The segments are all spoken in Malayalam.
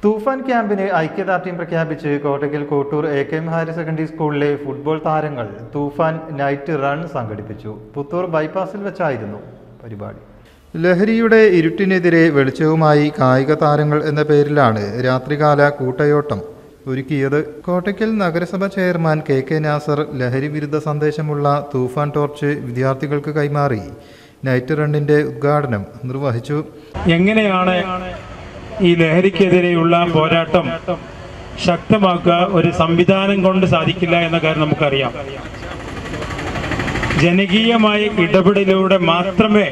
തൂഫാൻ ക്യാമ്പിന് ഐക്യദാർഢ്യം പ്രഖ്യാപിച്ച് കോട്ടയ്ക്കൽ കോട്ടൂർ എ.കെ.എം. ഹയർ സെക്കൻഡറി സ്കൂളിലെ ഫുട്ബോൾ താരങ്ങൾ തൂഫാൻ നൈറ്റ് റൺ സംഘടിപ്പിച്ചു. പുത്തൂർ ബൈപ്പാസിൽ വെച്ചായിരുന്നു പരിപാടി. ലഹരിയുടെ ഇരുട്ടിനെതിരെ വെളിച്ചവുമായി കായിക താരങ്ങൾ എന്ന പേരിലാണ് രാത്രികാല കൂട്ടയോട്ടം ഒരുക്കിയത്. കോട്ടയ്ക്കൽ നഗരസഭ ചെയർമാൻ കെ നാസർ ലഹരി വിരുദ്ധ സന്ദേശമുള്ള തൂഫാൻ ടോർച്ച് വിദ്യാർത്ഥികൾക്ക് കൈമാറി നൈറ്റ് റണ്ണിന്റെ ഉദ്ഘാടനം നിർവഹിച്ചു. എങ്ങനെയാണ് ഈ ലഹരിക്കെതിരെയുള്ള പോരാട്ടം ശക്തമാക്കുക ഒരു സംവിധാനം കൊണ്ട് സാധിക്കില്ല എന്ന കാര്യം നമുക്കറിയാം. ജനകീയമായ ഇടപെടലിലൂടെ മാത്രമേ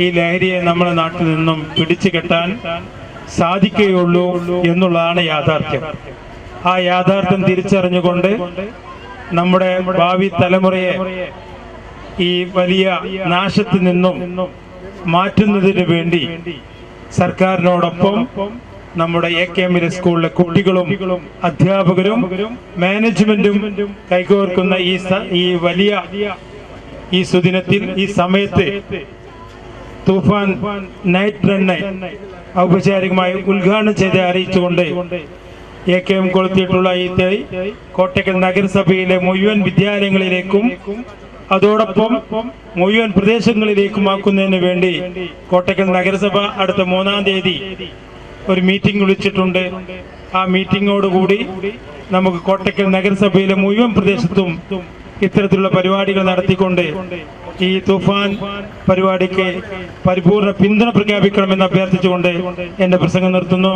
ഈ ലഹരിയെ നമ്മുടെ നാട്ടിൽ നിന്നും പിടിച്ചു കെട്ടാൻ സാധിക്കുകയുള്ളൂ എന്നുള്ളതാണ് യാഥാർത്ഥ്യം. ആ യാഥാർത്ഥ്യം തിരിച്ചറിഞ്ഞുകൊണ്ട് നമ്മുടെ ഭാവി തലമുറയെ ഈ വലിയ നാശത്തിൽ നിന്നും മാറ്റുന്നതിന് വേണ്ടി സർക്കാരിനോടൊപ്പം നമ്മുടെ എ.കെ.എം. സ്കൂളിലെ കുട്ടികളും അധ്യാപകരും മാനേജ്മെന്റും കൈകോർക്കുന്ന ഈ വലിയ ഈ സുദിനത്തിൽ ഈ സമയത്ത് തൂഫാൻ നൈറ്റ് റണ്ണ് ഔപചാരികമായി ഉദ്ഘാടനം ചെയ്ത് അറിയിച്ചുകൊണ്ട് എ.കെ.എം. കൊളുത്തിയിട്ടുള്ള ഈ തൈ കോട്ടയ്ക്കൽ നഗരസഭയിലെ മുഴുവൻ വിദ്യാലയങ്ങളിലേക്കും അതോടൊപ്പം മുഴുവൻ പ്രദേശങ്ങളിലേക്കുമാക്കുന്നതിന് വേണ്ടി കോട്ടയ്ക്കൽ നഗരസഭ അടുത്ത 3-ാം തീയതി ഒരു മീറ്റിംഗ് വിളിച്ചിട്ടുണ്ട്. ആ മീറ്റിംഗോടുകൂടി നമുക്ക് കോട്ടയ്ക്കൽ നഗരസഭയിലെ മുഴുവൻ പ്രദേശത്തും ഇത്തരത്തിലുള്ള പരിപാടികൾ നടത്തിക്കൊണ്ട് ഈ തൂഫാൻ പരിപാടിക്ക് പരിപൂർണ പിന്തുണ പ്രഖ്യാപിക്കണമെന്ന് അഭ്യർത്ഥിച്ചുകൊണ്ട് എന്റെ പ്രസംഗം നിർത്തുന്നു.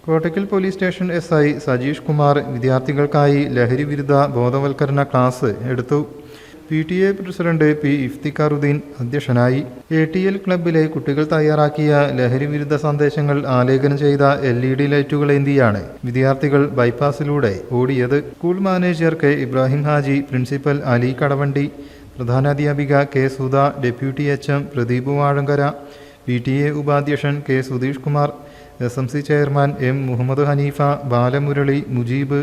Kottakkal police station SI Sajeesh Kumar വിദ്യാർത്ഥികൾക്കായി ലഹരി വിരുദ്ധ ബോധവൽക്കരണ ക്ലാസ് എടുത്തു. PTA president P. ഇഫ്തിഖാറുദ്ദീൻ അധ്യക്ഷനായി. ATL ക്ലബിലെ കുട്ടികൾ തയ്യാറാക്കിയ ലഹരി വിരുദ്ധ സന്ദേശങ്ങൾ ആലേഖനം ചെയ്ത LED ലൈറ്റുകളേന്തിയാണ് വിദ്യാർത്ഥികൾ ബൈപ്പാസിലൂടെ ഓടിയത്. School manager K. Ibrahim Haji, principal Ali Kadavandi, പ്രധാനാധ്യാപിക K. Sudha, deputy HM Pradeep Vazhankara, PTA ഉപാധ്യക്ഷൻ K. Sudheesh Kumar, SMC chairman M. Muhammad Haneefa, Balamurali, Mujeeb,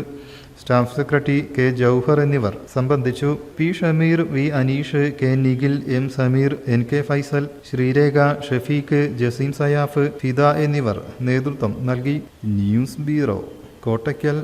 staff secretary K. Jouhar എന്നിവർ സംബന്ധിച്ചു. P. Shameer, V. Aneesh, K. Nikhil, M. Sameer, NK Faisal, Sreerekha, Shafeeq, Jaseem Sayyaf, Fida എന്നിവർ നേതൃത്വം നൽകി. News bureau, Kottakkal.